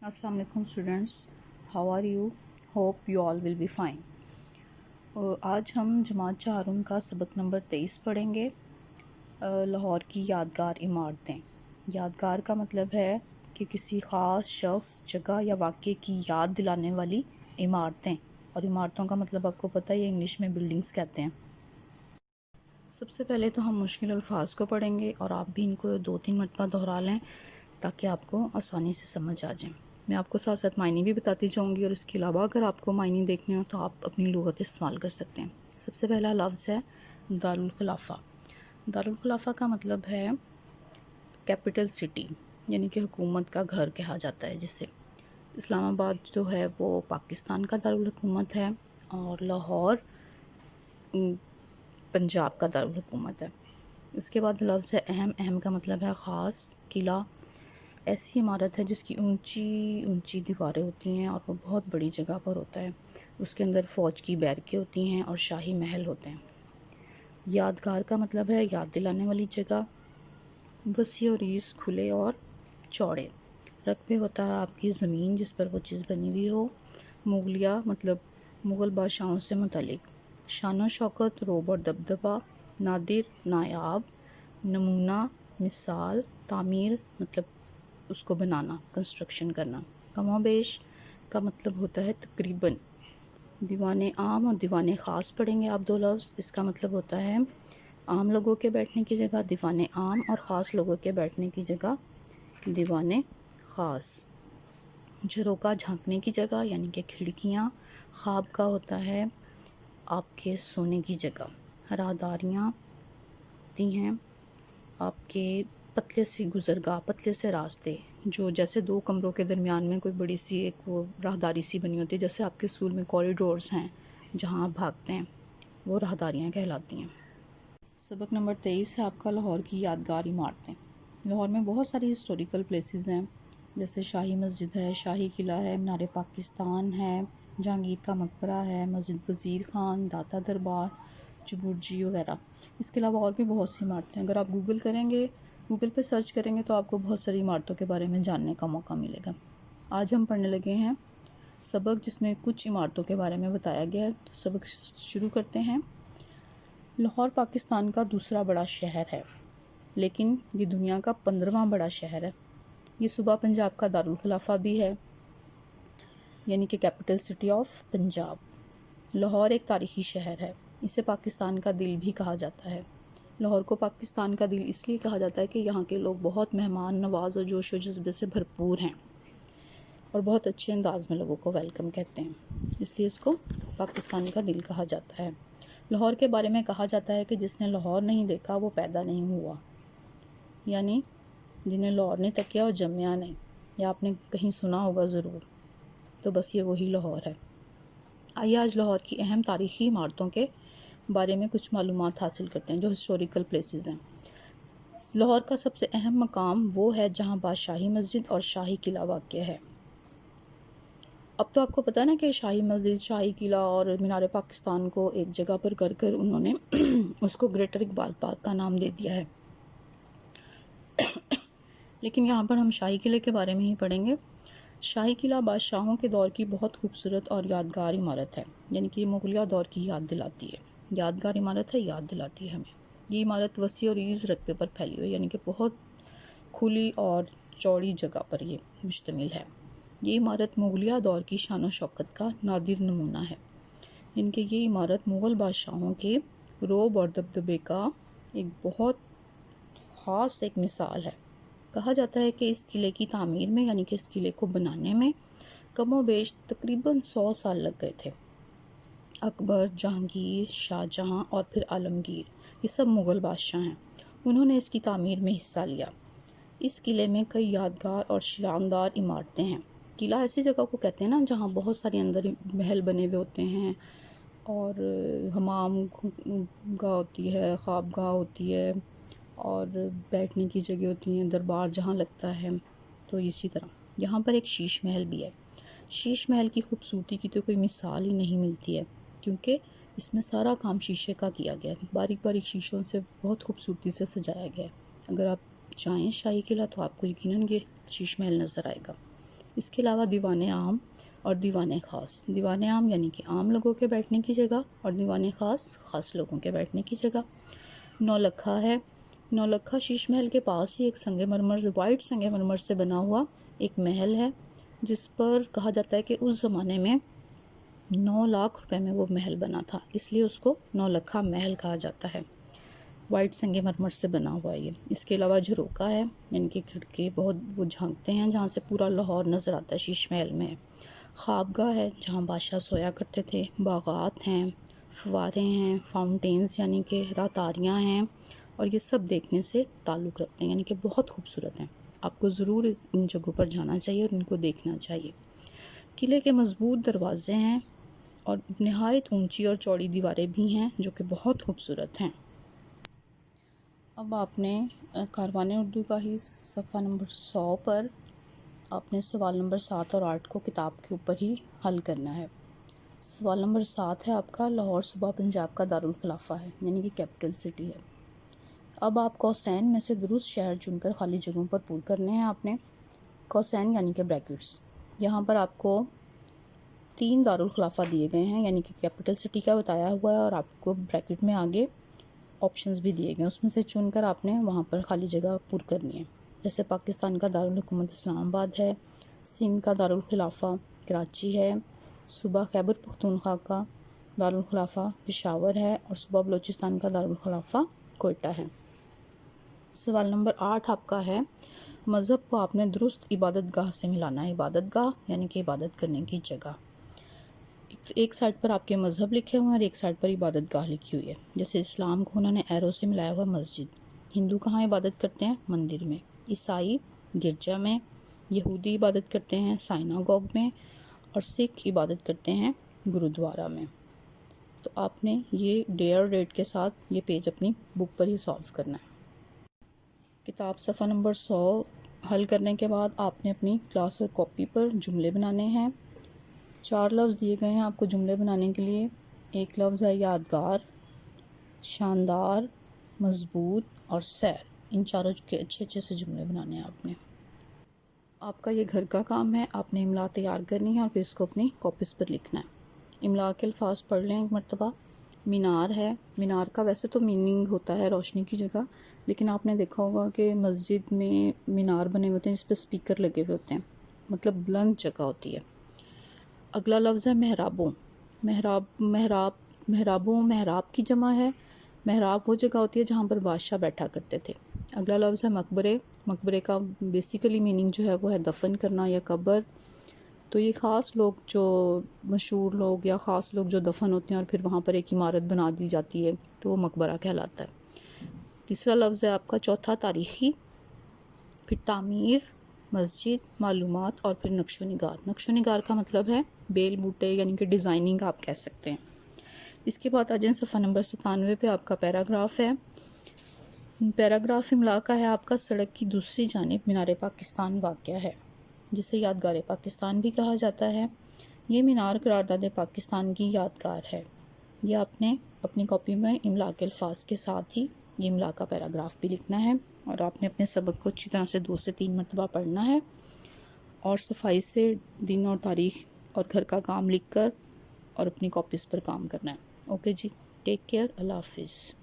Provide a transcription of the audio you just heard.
السلام علیکم students, how are you? Hope you all will be fine. آج ہم جماعت چہارم کا سبق نمبر 23 پڑھیں گے۔ لاہور کی یادگار عمارتیں۔ یادگار کا مطلب ہے کہ کسی خاص شخص، جگہ یا واقعے کی یاد دلانے والی عمارتیں، اور عمارتوں کا مطلب آپ کو پتہ ہے، یہ انگلش میں بلڈنگز کہتے ہیں۔ سب سے پہلے تو ہم مشکل الفاظ کو پڑھیں گے اور آپ بھی ان کو 2-3 مرتبہ دہرا لیں تاکہ آپ کو آسانی سے سمجھ آ جائیں۔ میں آپ کو ساتھ ساتھ معنی بھی بتاتی جاؤں گی، اور اس کے علاوہ اگر آپ کو معنی دیکھنے ہو تو آپ اپنی لغت استعمال کر سکتے ہیں۔ سب سے پہلا لفظ ہے دارالخلافہ۔ دارالخلافہ کا مطلب ہے کیپٹل سٹی، یعنی کہ حکومت کا گھر کہا جاتا ہے جسے۔ اسلام آباد جو ہے وہ پاکستان کا دارالحکومت ہے، اور لاہور پنجاب کا دارالحکومت ہے۔ اس کے بعد لفظ ہے اہم۔ اہم کا مطلب ہے خاص۔ قلعہ ایسی عمارت ہے جس کی اونچی اونچی دیواریں ہوتی ہیں اور وہ بہت بڑی جگہ پر ہوتا ہے۔ اس کے اندر فوج کی بیرکیں ہوتی ہیں اور شاہی محل ہوتے ہیں۔ یادگار کا مطلب ہے یاد دلانے والی جگہ۔ وسیع و عریض، کھلے اور چوڑے۔ رقبے ہوتا ہے آپ کی زمین جس پر وہ چیز بنی ہوئی ہو۔ مغلیہ مطلب مغل بادشاہوں سے متعلق۔ شان و شوکت، روب اور دبدبہ۔ نادر، نایاب۔ نمونہ، مثال۔ تعمیر مطلب اس کو بنانا، کنسٹرکشن کرنا۔ کم و بیش کا مطلب ہوتا ہے تقریباً۔ دیوان عام اور دیوان خاص پڑھیں گے آپ دو لفظ۔ اس کا مطلب ہوتا ہے عام لوگوں کے بیٹھنے کی جگہ دیوان عام، اور خاص لوگوں کے بیٹھنے کی جگہ دیوان خاص۔ جھروکا جھانکنے کی جگہ، یعنی کہ کھڑکیاں۔ خواب کا ہوتا ہے آپ کے سونے کی جگہ۔ راہداریاں ہوتی ہیں آپ کے پتلے سے گزرگاہ، پتلے سے راستے، جو جیسے دو کمروں کے درمیان میں کوئی بڑی سی ایک وہ راہداری سی بنی ہوتی ہے، جیسے آپ کے اسکول میں کوریڈورز ہیں جہاں آپ بھاگتے ہیں، وہ راہداریاں کہلاتی ہیں۔ سبق نمبر 23 ہے آپ کا لاہور کی یادگار عمارتیں۔ لاہور میں بہت ساری ہسٹوریکل پلیسز ہیں، جیسے شاہی مسجد ہے، شاہی قلعہ ہے، مینار پاکستان ہے، جہانگیر کا مقبرہ ہے، مسجد وزیر خان، داتا دربار، چبورجی وغیرہ۔ اس کے علاوہ اور بھی بہت سی عمارتیں، اگر آپ گوگل پہ سرچ کریں گے تو آپ کو بہت ساری عمارتوں کے بارے میں جاننے کا موقع ملے گا۔ آج ہم پڑھنے لگے ہیں سبق جس میں کچھ عمارتوں کے بارے میں بتایا گیا ہے۔ تو سبق شروع کرتے ہیں۔ لاہور پاکستان کا دوسرا بڑا شہر ہے، لیکن یہ دنیا کا 15واں بڑا شہر ہے۔ یہ صوبہ پنجاب کا دارالخلافہ بھی ہے، یعنی کہ capital city of Punjab. Lahore ایک تاریخی شہر ہے، اسے پاکستان کا دل بھی کہا جاتا ہے۔ لاہور کو پاکستان کا دل اس لیے کہا جاتا ہے کہ یہاں کے لوگ بہت مہمان نواز اور جوش و جذبے سے بھرپور ہیں، اور بہت اچھے انداز میں لوگوں کو ویلکم کہتے ہیں، اس لیے اس کو پاکستان کا دل کہا جاتا ہے۔ لاہور کے بارے میں کہا جاتا ہے کہ جس نے لاہور نہیں دیکھا وہ پیدا نہیں ہوا، یعنی جنہیں لاہور نہیں تکیا وہ جمیا نہیں، یا آپ نے کہیں سنا ہوگا ضرور، تو بس یہ وہی لاہور ہے۔ آئیے آج لاہور کی اہم تاریخی عمارتوں کے بارے میں کچھ معلومات حاصل کرتے ہیں جو ہسٹوریکل پلیسز ہیں۔ لاہور کا سب سے اہم مقام وہ ہے جہاں بادشاہی مسجد اور شاہی قلعہ واقع ہے۔ اب تو آپ کو پتہ ہے نا کہ شاہی مسجد، شاہی قلعہ اور مینار پاکستان کو ایک جگہ پر کر انہوں نے اس کو گریٹر اقبال پارک کا نام دے دیا ہے۔ لیکن یہاں پر ہم شاہی قلعے کے بارے میں ہی پڑھیں گے۔ شاہی قلعہ بادشاہوں کے دور کی بہت خوبصورت اور یادگار عمارت ہے، یعنی کہ یہ مغلیہ دور کی یاد دلاتی ہے۔ یادگار عمارت ہے، یاد دلاتی ہے ہمیں۔ یہ عمارت وسیع اور عریض رقبے پر پھیلی ہوئی، یعنی کہ بہت کھلی اور چوڑی جگہ پر یہ مشتمل ہے۔ یہ عمارت مغلیہ دور کی شان و شوکت کا نادر نمونہ ہے، یعنی کہ یہ عمارت مغل بادشاہوں کے روب اور دبدبے کا ایک بہت خاص ایک مثال ہے۔ کہا جاتا ہے کہ اس قلعے کی تعمیر میں، یعنی کہ اس قلعے کو بنانے میں کم و بیش تقریباً 100 سال لگ گئے تھے۔ اکبر، جہانگیر، شاہ جہاں اور پھر عالمگیر، یہ سب مغل بادشاہ ہیں، انہوں نے اس کی تعمیر میں حصہ لیا۔ اس قلعے میں کئی یادگار اور شاندار عمارتیں ہیں۔ قلعہ ایسی جگہ کو کہتے ہیں نا جہاں بہت سارے اندر محل بنے ہوئے ہوتے ہیں، اور حمام گاہ ہوتی ہے، خواب گاہ ہوتی ہے، اور بیٹھنے کی جگہ ہوتی ہیں، دربار جہاں لگتا ہے۔ تو اسی طرح یہاں پر ایک شیش محل بھی ہے۔ شیش محل کی خوبصورتی کی تو کوئی مثال ہی نہیں ملتی ہے، کیونکہ اس میں سارا کام شیشے کا کیا گیا ہے، باریک باریک شیشوں سے بہت خوبصورتی سے سجایا گیا ہے۔ اگر آپ جائیں شاہی قلعہ تو آپ کو یقیناً یہ شیش محل نظر آئے گا۔ اس کے علاوہ دیوان عام اور دیوان خاص. دیوان عام یعنی کہ عام لوگوں کے بیٹھنے کی جگہ، اور دیوان خاص خاص لوگوں کے بیٹھنے کی جگہ. نولکھا ہے. نولکھا شیش محل کے پاس ہی ایک سنگ مرمر، وائٹ سنگ مرمر سے بنا ہوا ایک محل ہے، جس پر کہا جاتا ہے کہ اس زمانے میں 9 لاکھ روپے میں وہ محل بنا تھا، اس لیے اس کو نولکھا محل کہا جاتا ہے. وائٹ سنگ مرمر سے بنا ہوا یہ. اس کے علاوہ جھروکا ہے، یعنی کہ کھڑکی بہت وہ جھانکتے ہیں جہاں سے پورا لاہور نظر آتا ہے، شیش محل میں. خوابگاہ ہے جہاں بادشاہ سویا کرتے تھے. باغات ہیں، فوارے ہیں، فاؤنٹینز یعنی کہ راتاریاں ہیں، اور یہ سب دیکھنے سے تعلق رکھتے ہیں، یعنی کہ بہت خوبصورت ہیں. آپ کو ضرور ان جگہوں پر جانا چاہیے اور ان کو دیکھنا چاہیے. قلعے کے مضبوط دروازے ہیں اور نہایت اونچی اور چوڑی دیواریں بھی ہیں جو کہ بہت خوبصورت ہیں. اب آپ نے کاروان اردو کا ہی صفحہ نمبر 100 پر آپ نے سوال نمبر 7 اور 8 کو کتاب کے اوپر ہی حل کرنا ہے. سوال نمبر 7 ہے آپ کا، لاہور صوبہ پنجاب کا دارالخلافہ ہے، یعنی کہ کیپٹل سٹی ہے. اب آپ کوسین میں سے درست شہر چن کر خالی جگہوں پر پور کرنے ہیں. آپ نے کوسین یعنی کہ بریکٹس، یہاں پر آپ کو 3 دارالخلافہ دیے گئے ہیں، یعنی کہ کیپٹل سٹی کا بتایا ہوا ہے، اور آپ کو بریکٹ میں آگے آپشنز بھی دیے گئے ہیں، اس میں سے چن کر آپ نے وہاں پر خالی جگہ پور کرنی ہے. جیسے پاکستان کا دارالحکومت اسلام آباد ہے، سندھ کا دارالخلافہ کراچی ہے، صوبہ خیبر پختونخوا کا دارالخلافہ پشاور ہے، اور صوبہ بلوچستان کا دارالخلافہ کوئٹہ ہے. سوال نمبر 8 آپ کا ہے، مذہب کو آپ نے درست عبادت گاہ سے ملانا ہے. عبادت گاہ یعنی کہ عبادت کرنے کی جگہ. ایک سائڈ پر آپ کے مذہب لکھے ہوئے ہیں اور ایک سائڈ پر عبادت گاہ لکھی ہوئی ہے. جیسے اسلام کو انہوں نے ایرو سے ملایا ہوا مسجد. ہندو کہاں عبادت کرتے ہیں؟ مندر میں. عیسائی گرجا میں. یہودی عبادت کرتے ہیں سائناگوگ میں، اور سکھ عبادت کرتے ہیں گرودوارا میں. تو آپ نے یہ ڈے اور ڈیٹ کے ساتھ یہ پیج اپنی بک پر ہی سالو کرنا ہے. کتاب صفحہ نمبر 100 حل کرنے کے بعد آپ نے اپنی کلاس ورک کاپی پر جملے بنانے ہیں. 4 لفظ دیے گئے ہیں آپ کو جملے بنانے کے لیے. ایک لفظ ہے یادگار، شاندار، مضبوط اور سیر. ان چاروں کے اچھے اچھے سے جملے بنانے ہیں آپ نے. آپ کا یہ گھر کا کام ہے، آپ نے املا تیار کرنی ہے اور پھر اس کو اپنی کاپیز پر لکھنا ہے. املا کے الفاظ پڑھ لیں ایک مرتبہ. مینار ہے، مینار کا ویسے تو میننگ ہوتا ہے روشنی کی جگہ، لیکن آپ نے دیکھا ہوگا کہ مسجد میں مینار بنے ہوتے ہیں جس پہ سپیکر لگے ہوئے ہوتے ہیں، مطلب بلند جگہ ہوتی ہے. اگلا لفظ ہے محرابوں. محراب کی جمع ہے. محراب وہ جگہ ہوتی ہے جہاں پر بادشاہ بیٹھا کرتے تھے. اگلا لفظ ہے مقبرے. مقبرے کا بیسیکلی میننگ جو ہے وہ ہے دفن کرنا یا قبر. تو یہ خاص لوگ جو مشہور لوگ یا خاص لوگ جو دفن ہوتے ہیں اور پھر وہاں پر ایک عمارت بنا دی جاتی ہے تو وہ مقبرہ کہلاتا ہے. تیسرا لفظ ہے آپ کا چوتھا تاریخی، پھر تعمیر، مسجد، معلومات، اور پھر نقش و نگار. نقش و نگار کا مطلب ہے بیل بوٹے، یعنی کہ ڈیزائننگ آپ کہہ سکتے ہیں. اس کے بعد آ جائیں صفحہ نمبر 97 پہ آپ کا پیراگراف ہے. پیراگراف املا کا ہے آپ کا، سڑک کی دوسری جانب مینار پاکستان واقع ہے، جسے یادگار پاکستان بھی کہا جاتا ہے. یہ مینار قرارداد پاکستان کی یادگار ہے. یہ آپ نے اپنی کاپی میں املا کے الفاظ کے ساتھ ہی یہ املا کا پیراگراف بھی لکھنا ہے، اور آپ نے اپنے سبق کو اچھی طرح سے 2 سے 3 مرتبہ پڑھنا ہے، اور صفائی سے دن اور تاریخ اور گھر کا کام لکھ کر اور اپنی کاپیز پر کام کرنا ہے. اوکے جی، ٹیک کیئر، اللہ حافظ.